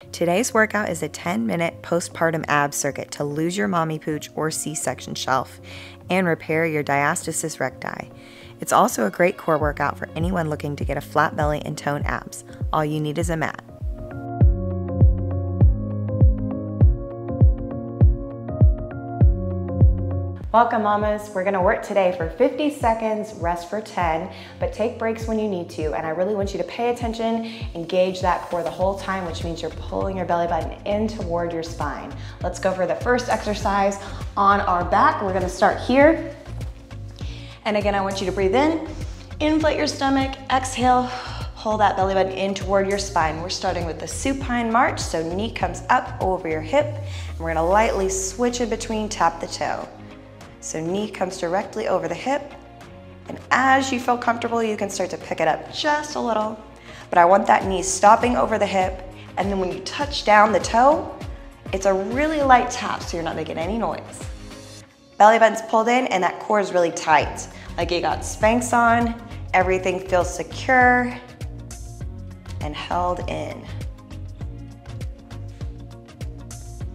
Today's workout is a 10-minute postpartum ab circuit to lose your mommy pooch or C-section shelf and repair your diastasis recti. It's also a great core workout for anyone looking to get a flat belly and toned abs. All you need is a mat. Welcome mamas. We're gonna work today for 50 seconds, rest for 10, but take breaks when you need to. And I really want you to pay attention, engage that core the whole time, which means you're pulling your belly button in toward your spine. Let's go for the first exercise on our back. We're gonna start here. And again, I want you to breathe in, inflate your stomach, exhale, pull that belly button in toward your spine. We're starting with the supine march, so knee comes up over your hip, and we're gonna lightly switch in between, tap the toe. So knee comes directly over the hip, and as you feel comfortable, you can start to pick it up just a little. But I want that knee stopping over the hip, and then when you touch down the toe, it's a really light tap so you're not making any noise. Belly button's pulled in, and that core is really tight. Like you got Spanx on, everything feels secure and held in.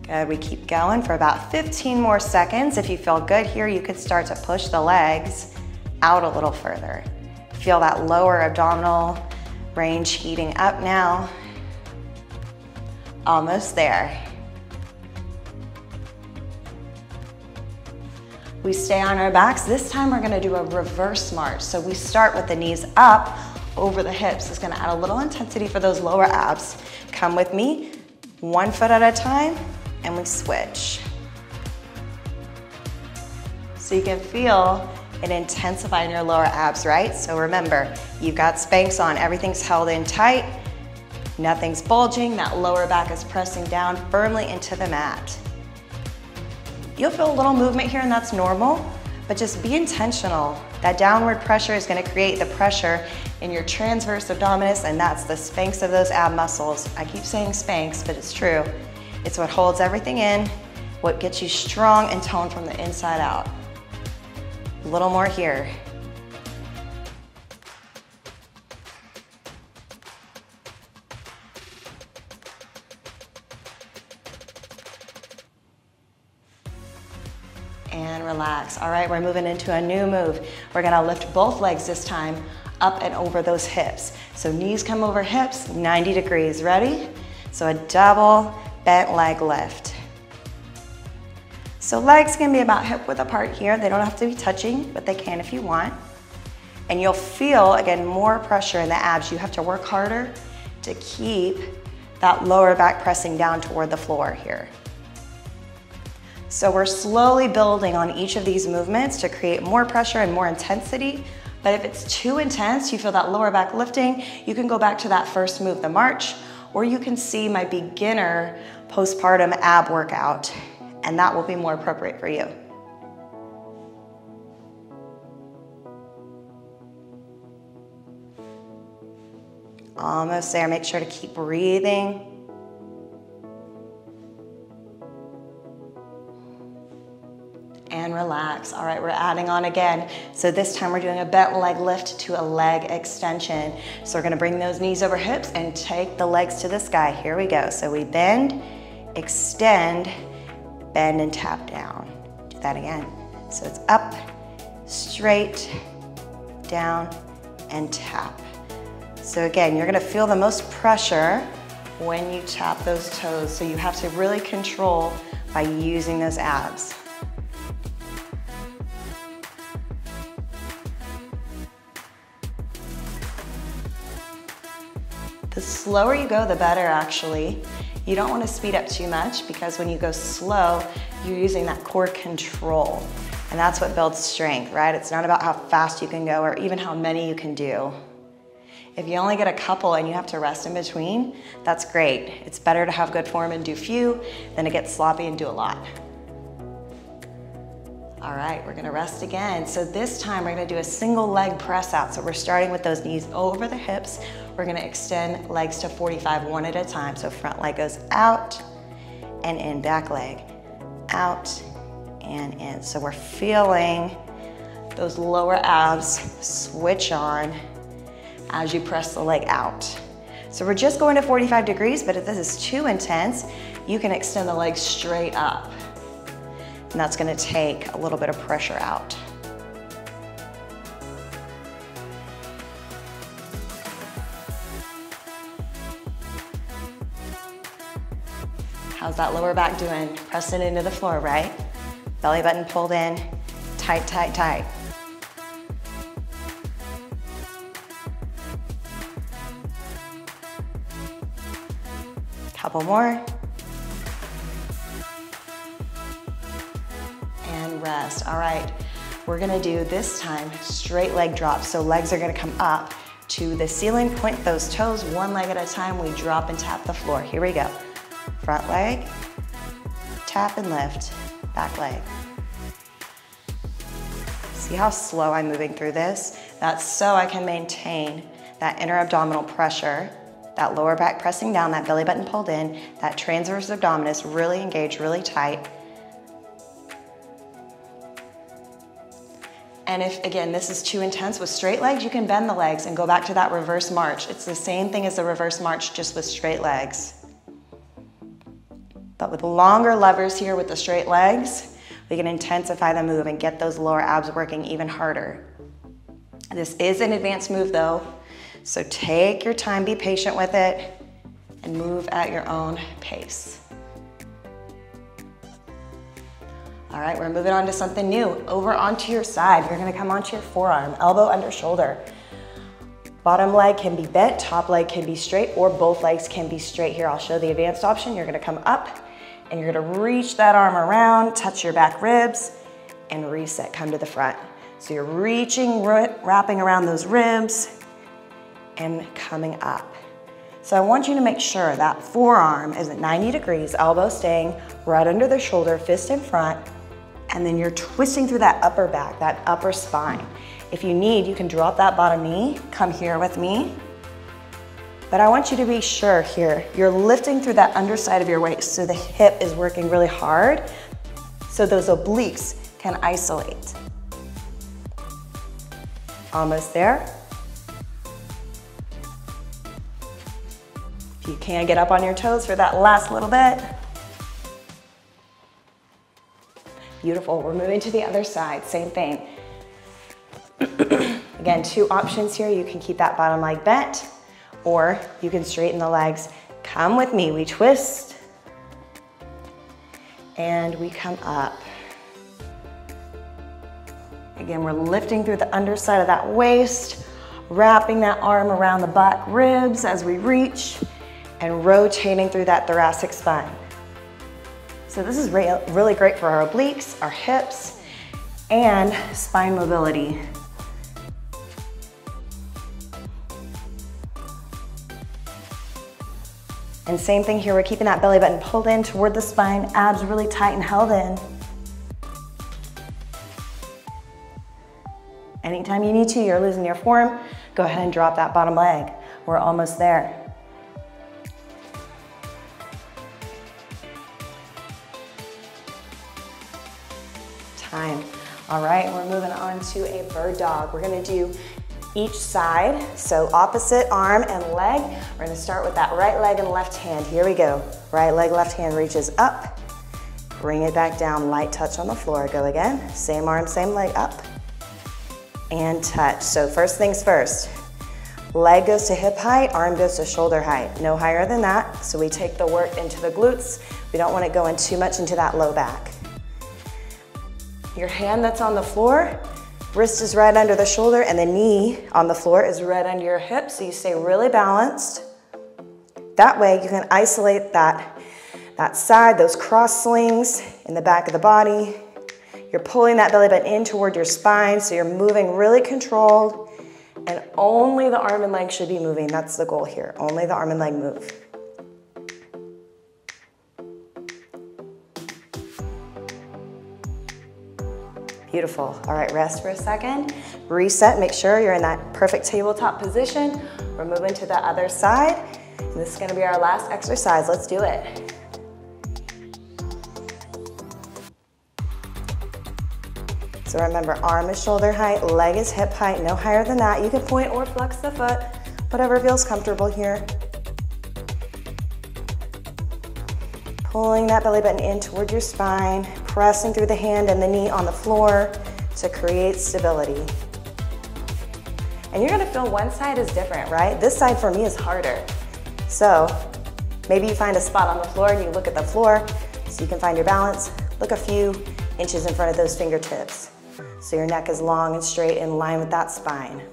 Good, we keep going for about 15 more seconds. If you feel good here, you can start to push the legs out a little further. Feel that lower abdominal range heating up now. Almost there. We stay on our backs. This time we're gonna do a reverse march. So we start with the knees up over the hips. It's gonna add a little intensity for those lower abs. Come with me, 1 foot at a time, and we switch. So you can feel it intensify in your lower abs, right? So remember, you've got Spanx on, everything's held in tight, nothing's bulging, that lower back is pressing down firmly into the mat. You'll feel a little movement here, and that's normal, but just be intentional. That downward pressure is gonna create the pressure in your transverse abdominis, and that's the Spanx of those ab muscles. I keep saying Spanx, but it's true. It's what holds everything in, what gets you strong and toned from the inside out. A little more here. And relax. All right, we're moving into a new move. We're gonna lift both legs this time up and over those hips. So knees come over hips, 90 degrees. Ready? So a double bent leg lift. So legs can be about hip width apart here. They don't have to be touching, but they can if you want. And you'll feel, again, more pressure in the abs. You have to work harder to keep that lower back pressing down toward the floor here. So we're slowly building on each of these movements to create more pressure and more intensity. But if it's too intense, you feel that lower back lifting, you can go back to that first move, the march, or you can see my beginner postpartum ab workout, and that will be more appropriate for you. Almost there. Make sure to keep breathing. And relax. All right, we're adding on again. So this time we're doing a bent leg lift to a leg extension. So we're gonna bring those knees over hips and take the legs to the sky. Here we go. So we bend, extend, bend and tap down. Do that again. So it's up, straight, down, and tap. So again, you're gonna feel the most pressure when you tap those toes. So you have to really control by using those abs. The slower you go, the better actually. You don't want to speed up too much because when you go slow, you're using that core control. And that's what builds strength, right? It's not about how fast you can go or even how many you can do. If you only get a couple and you have to rest in between, that's great. It's better to have good form and do few than to get sloppy and do a lot. All right, we're gonna rest again. So this time we're gonna do a single leg press out. So we're starting with those knees over the hips. We're gonna extend legs to 45, one at a time. So front leg goes out and in, back leg out and in. So we're feeling those lower abs switch on as you press the leg out. So we're just going to 45 degrees, but if this is too intense, you can extend the legs straight up. And that's gonna take a little bit of pressure out. How's that lower back doing? Press it into the floor, right? Belly button pulled in, tight, tight, tight. Couple more. And rest. All right, we're gonna do this time straight leg drops. So legs are gonna come up to the ceiling, point those toes, one leg at a time. We drop and tap the floor. Here we go. Front leg, tap and lift, back leg. See how slow I'm moving through this? That's so I can maintain that inner abdominal pressure, that lower back pressing down, that belly button pulled in, that transverse abdominis really engaged, really tight. And if, again, this is too intense with straight legs, you can bend the legs and go back to that reverse march. It's the same thing as the reverse march, just with straight legs. But with longer levers here with the straight legs, we can intensify the move and get those lower abs working even harder. This is an advanced move though, so take your time, be patient with it, and move at your own pace. All right, we're moving on to something new. Over onto your side, you're gonna come onto your forearm, elbow under shoulder. Bottom leg can be bent, top leg can be straight, or both legs can be straight here. I'll show the advanced option. You're gonna come up and you're gonna reach that arm around, touch your back ribs, and reset, come to the front. So you're reaching, wrapping around those ribs, and coming up. So I want you to make sure that forearm is at 90 degrees, elbow staying right under the shoulder, fist in front, and then you're twisting through that upper back, that upper spine. If you need, you can drop that bottom knee, come here with me. But I want you to be sure here, you're lifting through that underside of your waist so the hip is working really hard so those obliques can isolate. Almost there. If you can, get up on your toes for that last little bit. Beautiful, we're moving to the other side, same thing. Again, two options here. You can keep that bottom leg bent, or you can straighten the legs. Come with me, we twist, and we come up. Again, we're lifting through the underside of that waist, wrapping that arm around the back ribs as we reach, and rotating through that thoracic spine. So this is really great for our obliques, our hips, and spine mobility. And same thing here, we're keeping that belly button pulled in toward the spine, abs really tight and held in. Anytime you need to, you're losing your form, go ahead and drop that bottom leg. We're almost there. Time. All right, we're moving on to a bird dog. We're gonna do each side, so opposite arm and leg. We're gonna start with that right leg and left hand. Here we go. Right leg, left hand reaches up. Bring it back down, light touch on the floor. Go again. Same arm, same leg, up. And touch. So first things first. Leg goes to hip height, arm goes to shoulder height. No higher than that, so we take the work into the glutes. We don't want it going too much into that low back. Your hand that's on the floor, wrist is right under the shoulder, and the knee on the floor is right under your hip, so you stay really balanced. That way you can isolate that side, those cross slings in the back of the body. You're pulling that belly button in toward your spine, so you're moving really controlled, and only the arm and leg should be moving. That's the goal here, only the arm and leg move. Beautiful. All right, rest for a second. Reset, make sure you're in that perfect tabletop position. We're moving to the other side. And this is gonna be our last exercise. Let's do it. So remember, arm is shoulder height, leg is hip height, no higher than that. You can point or flex the foot, whatever feels comfortable here. Pulling that belly button in toward your spine, pressing through the hand and the knee on the floor to create stability. And you're gonna feel one side is different, right? This side for me is harder. So maybe you find a spot on the floor and you look at the floor so you can find your balance. Look a few inches in front of those fingertips so your neck is long and straight in line with that spine.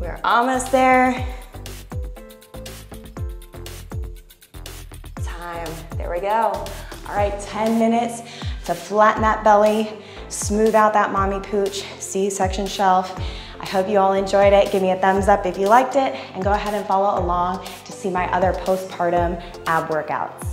We're almost there. Time, there we go. All right, 10 minutes to flatten that belly, smooth out that mommy pooch, C-section shelf. I hope you all enjoyed it. Give me a thumbs up if you liked it, and go ahead and follow along to see my other postpartum ab workouts.